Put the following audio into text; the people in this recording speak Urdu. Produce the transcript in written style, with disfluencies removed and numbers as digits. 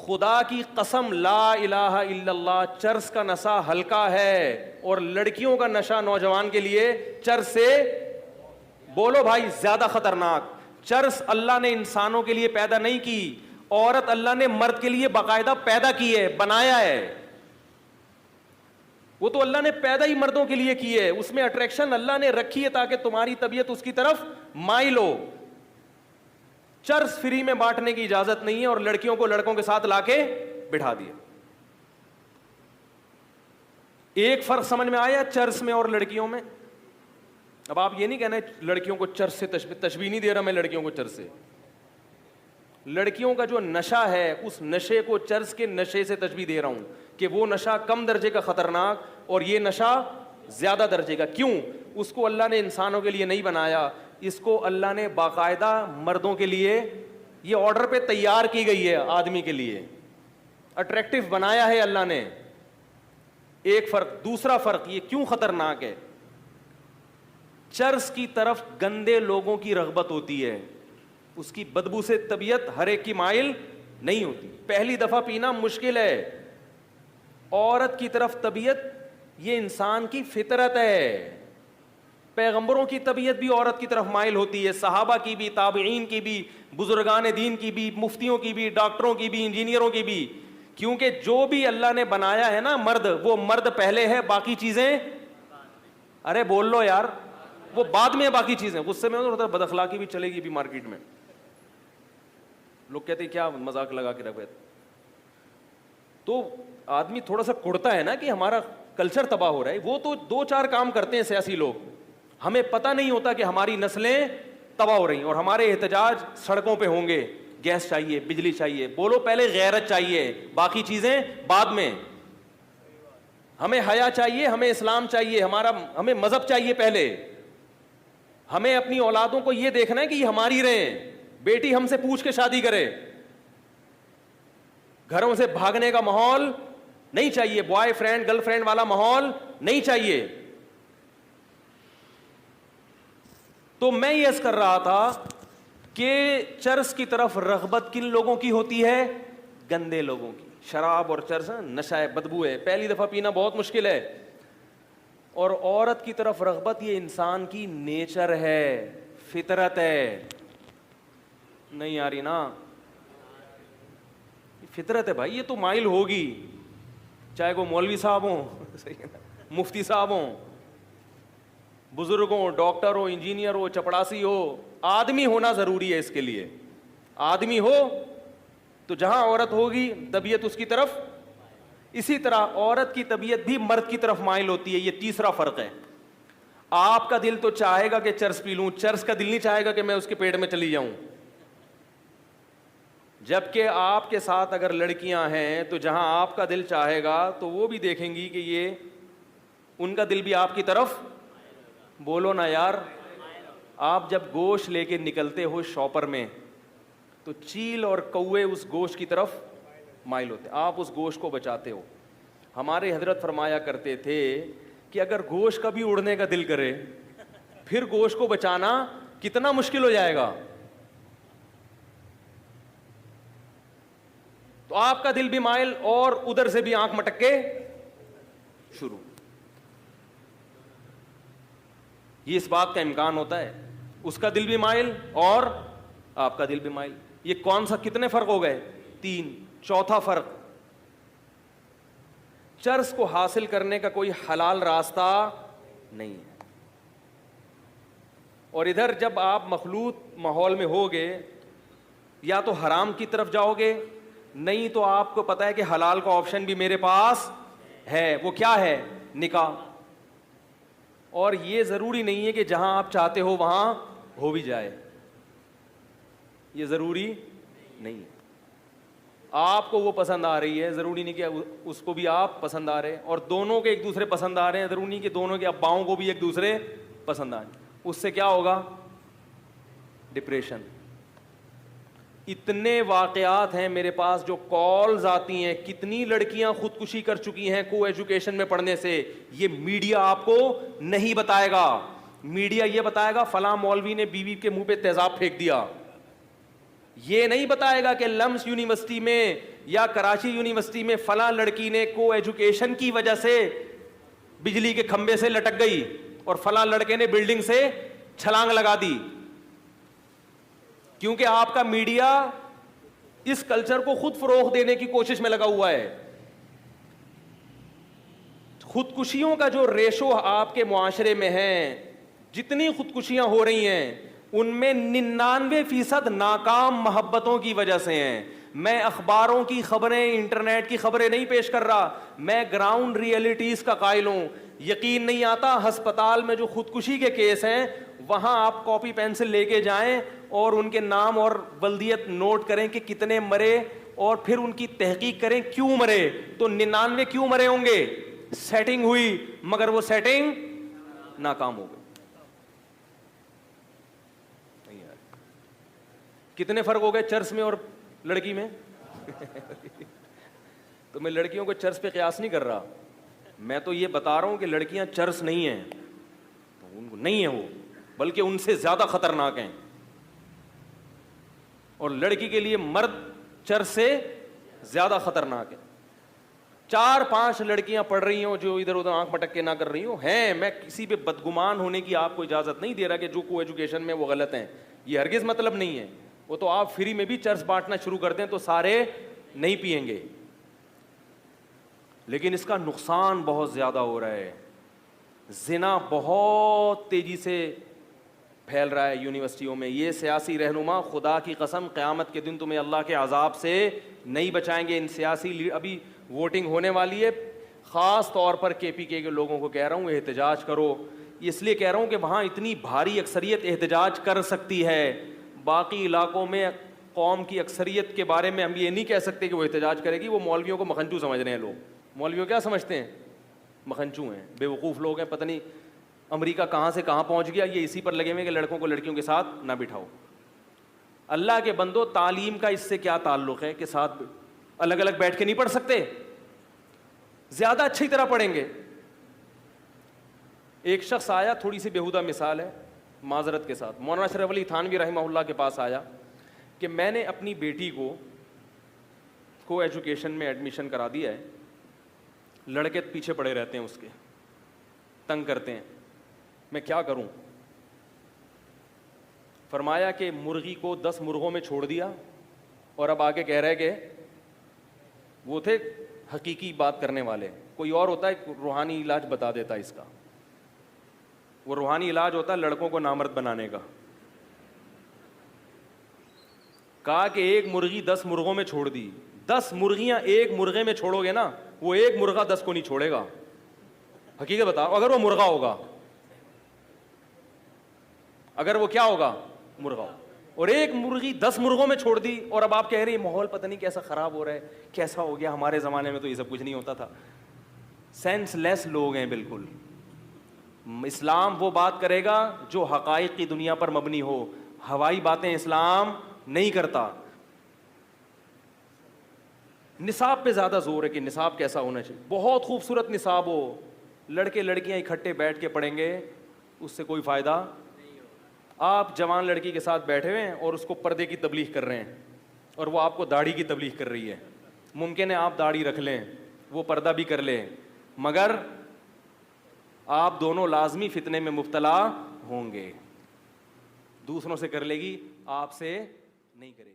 خدا کی قسم لا الہ الا اللہ، چرس کا نشہ ہلکا ہے اور لڑکیوں کا نشہ نوجوان کے لیے چرس سے، بولو بھائی، زیادہ خطرناک۔ چرس اللہ نے انسانوں کے لیے پیدا نہیں کی، عورت اللہ نے مرد کے لیے باقاعدہ پیدا کی ہے، بنایا ہے، وہ تو اللہ نے پیدا ہی مردوں کے لیے کی ہے، اس میں اٹریکشن اللہ نے رکھی ہے تاکہ تمہاری طبیعت اس کی طرف مائل ہو۔ چرس فری میں بانٹنے کی اجازت نہیں ہے اور لڑکیوں کو لڑکوں کے ساتھ لا کے بٹھا دیا۔ ایک فرق سمجھ میں آیا چرس میں اور لڑکیوں میں؟ اب آپ یہ نہیں کہنا لڑکیوں کو چرس سے تشبیہ نہیں دے رہا میں لڑکیوں کو چرس سے، لڑکیوں کا جو نشہ ہے اس نشے کو چرس کے نشے سے تشبیہ دے رہا ہوں کہ وہ نشہ کم درجے کا خطرناک اور یہ نشہ زیادہ درجے کا۔ کیوں؟ اس کو اللہ نے انسانوں کے لیے نہیں بنایا، اس کو اللہ نے باقاعدہ مردوں کے لیے، یہ آرڈر پہ تیار کی گئی ہے آدمی کے لیے، اٹریکٹیو بنایا ہے اللہ نے۔ ایک فرق۔ دوسرا فرق یہ کیوں خطرناک ہے؟ چرس کی طرف گندے لوگوں کی رغبت ہوتی ہے، اس کی بدبو سے طبیعت ہر ایک کی مائل نہیں ہوتی، پہلی دفعہ پینا مشکل ہے۔ عورت کی طرف طبیعت یہ انسان کی فطرت ہے، پیغمبروں کی طبیعت بھی عورت کی طرف مائل ہوتی ہے، صحابہ کی بھی، تابعین کی بھی، بزرگان دین کی بھی، مفتیوں کی بھی، ڈاکٹروں کی بھی، انجینئروں کی بھی، کیونکہ جو بھی اللہ نے بنایا ہے نا مرد، وہ مرد پہلے ہے، باقی چیزیں، ارے بول لو یار، وہ بعد میں باقی چیزیں۔ غصے میں ہوتا ہے، بد اخلاقی بھی چلے گی بھی مارکیٹ میں، لوگ کہتے ہیں کیا مذاق لگا کے رکھے، تو آدمی تھوڑا سا کڑتا ہے نا کہ ہمارا کلچر تباہ ہو رہا ہے۔ وہ تو دو چار کام کرتے ہیں سیاسی لوگ، ہمیں پتہ نہیں ہوتا کہ ہماری نسلیں تباہ ہو رہی ہیں اور ہمارے احتجاج سڑکوں پہ ہوں گے، گیس چاہیے، بجلی چاہیے، بولو پہلے غیرت چاہیے، باقی چیزیں بعد میں۔ ہمیں حیا چاہیے، ہمیں اسلام چاہیے، ہمیں مذہب چاہیے پہلے۔ ہمیں اپنی اولادوں کو یہ دیکھنا ہے کہ یہ ہماری رہیں، بیٹی ہم سے پوچھ کے شادی کرے، گھروں سے بھاگنے کا ماحول نہیں چاہیے، بوائے فرینڈ گرل فرینڈ والا ماحول نہیں چاہیے۔ تو میں یہ عرض کر رہا تھا کہ چرس کی طرف رغبت کن لوگوں کی ہوتی ہے؟ گندے لوگوں کی۔ شراب اور چرس نشہ ہے، بدبو ہے، پہلی دفعہ پینا بہت مشکل ہے، اور عورت کی طرف رغبت یہ انسان کی نیچر ہے، فطرت ہے۔ نہیں آ رہی نا؟ فطرت ہے بھائی، یہ تو مائل ہوگی، چاہے وہ مولوی صاحب ہوں، مفتی صاحب ہوں، بزرگ ہوں، ڈاکٹر ہو، انجینئر ہو، چپڑاسی ہو، آدمی ہونا ضروری ہے اس کے لیے۔ آدمی ہو تو جہاں عورت ہوگی طبیعت اس کی طرف، اسی طرح عورت کی طبیعت بھی مرد کی طرف مائل ہوتی ہے۔ یہ تیسرا فرق ہے۔ آپ کا دل تو چاہے گا کہ چرس پی لوں، چرس کا دل نہیں چاہے گا کہ میں اس کے پیٹ میں چلی جاؤں۔ جبکہ آپ کے ساتھ اگر لڑکیاں ہیں تو جہاں آپ کا دل چاہے گا تو وہ بھی دیکھیں گی کہ یہ ان کا دل بھی آپ کی طرف، بولو نا یار۔ آپ جب گوشت لے کے نکلتے ہو شاپر میں تو چیل اور کوے اس گوشت کی طرف مائل ہوتے، آپ اس گوشت کو بچاتے ہو۔ ہمارے حضرت فرمایا کرتے تھے کہ اگر گوشت کا بھی اڑنے کا دل کرے پھر گوشت کو بچانا کتنا مشکل ہو جائے گا۔ تو آپ کا دل بھی مائل اور ادھر سے بھی آنکھ مٹک کے شروع، یہ اس بات کا امکان ہوتا ہے، اس کا دل بھی مائل اور آپ کا دل بھی مائل۔ یہ کون سا، کتنے فرق ہو گئے؟ 3۔ چوتھا فرق، چرس کو حاصل کرنے کا کوئی حلال راستہ نہیں ہے، اور ادھر جب آپ مخلوط ماحول میں ہوگے یا تو حرام کی طرف جاؤ گے، نہیں تو آپ کو پتا ہے کہ حلال کا آپشن بھی میرے پاس ہے۔ وہ کیا ہے؟ نکاح۔ اور یہ ضروری نہیں ہے کہ جہاں آپ چاہتے ہو وہاں ہو بھی جائے، یہ ضروری نہیں ہے۔ آپ کو وہ پسند آ رہی ہے، ضروری نہیں کہ اس کو بھی آپ پسند آ رہے، اور دونوں کے ایک دوسرے پسند آ رہے ہیں، ضروری نہیں کہ دونوں کے اباؤں کو بھی ایک دوسرے پسند آئیں۔ اس سے کیا ہوگا؟ ڈپریشن۔ اتنے واقعات ہیں میرے پاس جو کالز آتی ہیں، کتنی لڑکیاں خودکشی کر چکی ہیں کو ایجوکیشن میں پڑھنے سے۔ یہ میڈیا آپ کو نہیں بتائے گا، میڈیا یہ بتائے گا فلاں مولوی نے بیوی کے منہ پہ تیزاب پھینک دیا، یہ نہیں بتائے گا کہ لمس یونیورسٹی میں یا کراچی یونیورسٹی میں فلاں لڑکی نے کو ایجوکیشن کی وجہ سے بجلی کے کھمبے سے لٹک گئی اور فلاں لڑکے نے بلڈنگ سے چھلانگ لگا دی. کیونکہ آپ کا میڈیا اس کلچر کو خود فروغ دینے کی کوشش میں لگا ہوا ہے. خودکشیوں کا جو ریشو آپ کے معاشرے میں ہے, جتنی خودکشیاں ہو رہی ہیں ان میں 99% ناکام محبتوں کی وجہ سے ہیں. میں اخباروں کی خبریں, انٹرنیٹ کی خبریں نہیں پیش کر رہا, میں گراؤنڈ ریئلٹیز کا قائل ہوں. یقین نہیں آتا, ہسپتال میں جو خودکشی کے کیس ہیں وہاں آپ کاپی پینسل لے کے جائیں اور ان کے نام اور بلدیت نوٹ کریں کہ کتنے مرے, اور پھر ان کی تحقیق کریں کیوں مرے. تو 99 کیوں مرے ہوں گے؟ سیٹنگ ہوئی, مگر وہ سیٹنگ ناکام ہو گئی. کتنے فرق ہو گئے چرس میں اور لڑکی میں؟ تو میں لڑکیوں کو چرس پہ قیاس نہیں کر رہا, میں تو یہ بتا رہا ہوں کہ لڑکیاں چرس نہیں ہیں, ان کو نہیں ہیں وہ, بلکہ ان سے زیادہ خطرناک ہیں. اور لڑکی کے لیے مرد چرس سے زیادہ خطرناک ہے. 4-5 لڑکیاں پڑھ رہی ہوں جو ادھر ادھر آنکھ مٹک کے نہ کر رہی ہوں ہیں, میں کسی پہ بدگمان ہونے کی آپ کو اجازت نہیں دے رہا کہ جو کو ایجوکیشن میں وہ غلط ہیں, یہ ہرگز مطلب نہیں ہے. وہ تو آپ فری میں بھی چرس بانٹنا شروع کر دیں تو سارے نہیں پئیں گے, لیکن اس کا نقصان بہت زیادہ ہو رہا ہے. زنا بہت تیزی سے پھیل رہا ہے یونیورسٹیوں میں. یہ سیاسی رہنما خدا کی قسم قیامت کے دن تمہیں اللہ کے عذاب سے نہیں بچائیں گے. ان سیاسی ابھی ووٹنگ ہونے والی ہے, خاص طور پر کے پی کے لوگوں کو کہہ رہا ہوں احتجاج کرو. اس لیے کہہ رہا ہوں کہ وہاں اتنی بھاری اکثریت احتجاج کر سکتی ہے. باقی علاقوں میں قوم کی اکثریت کے بارے میں ہم یہ نہیں کہہ سکتے کہ وہ احتجاج کرے گی. وہ مولویوں کو مکھنچو سمجھ رہے ہیں لوگ. مولویوں کیا سمجھتے ہیں؟ مکھنچو ہیں, بے وقوف لوگ ہیں. پتہ نہیں امریکہ کہاں سے کہاں پہنچ گیا, یہ اسی پر لگے ہوئے کہ لڑکوں کو لڑکیوں کے ساتھ نہ بٹھاؤ. اللہ کے بندو, تعلیم کا اس سے کیا تعلق ہے کہ ساتھ الگ الگ بیٹھ کے نہیں پڑھ سکتے؟ زیادہ اچھی طرح پڑھیں گے. ایک شخص آیا, تھوڑی سی بیہودہ مثال ہے معذرت کے ساتھ, مولانا اشرف علی تھانوی رحمہ اللہ کے پاس آیا کہ میں نے اپنی بیٹی کو ایجوکیشن میں ایڈمیشن کرا دیا ہے, لڑکے پیچھے پڑے رہتے ہیں, اس کے تنگ کرتے ہیں, میں کیا کروں؟ فرمایا کہ مرغی کو 10 مرغوں میں چھوڑ دیا, اور اب آگے کہہ رہے کہ وہ تھے حقیقی بات کرنے والے, کوئی اور ہوتا ہے روحانی علاج بتا دیتا اس کا. وہ روحانی علاج ہوتا ہے لڑکوں کو نامرد بنانے کا. کہا کہ ایک مرغی 10 مرغوں میں چھوڑ دی, 10 مرغیاں ایک مرغے میں چھوڑو گے نا, وہ ایک مرغہ 10 کو نہیں چھوڑے گا. حقیقت بتاؤ, اگر وہ مرغا ہوگا, اگر وہ کیا ہوگا, مرغا ہوگا. اور ایک مرغی 10 مرغوں میں چھوڑ دی, اور اب آپ کہہ رہے ہیں ماحول پتہ نہیں کیسا خراب ہو رہا ہے, کیسا ہو گیا, ہمارے زمانے میں تو یہ سب کچھ نہیں ہوتا تھا. سینس لیس لوگ ہیں بالکل. اسلام وہ بات کرے گا جو حقائق کی دنیا پر مبنی ہو, ہوائی باتیں اسلام نہیں کرتا. نصاب پہ زیادہ زور ہے کہ نصاب کیسا ہونا چاہیے. بہت خوبصورت نصاب ہو, لڑکے لڑکیاں اکٹھے بیٹھ کے پڑھیں گے, اس سے کوئی فائدہ. آپ جوان لڑکی کے ساتھ بیٹھے ہوئے ہیں اور اس کو پردے کی تبلیغ کر رہے ہیں, اور وہ آپ کو داڑھی کی تبلیغ کر رہی ہے. ممکن ہے آپ داڑھی رکھ لیں, وہ پردہ بھی کر لیں, مگر آپ دونوں لازمی فتنے میں مبتلا ہوں گے. دوسروں سے کر لے گی, آپ سے نہیں کرے گی.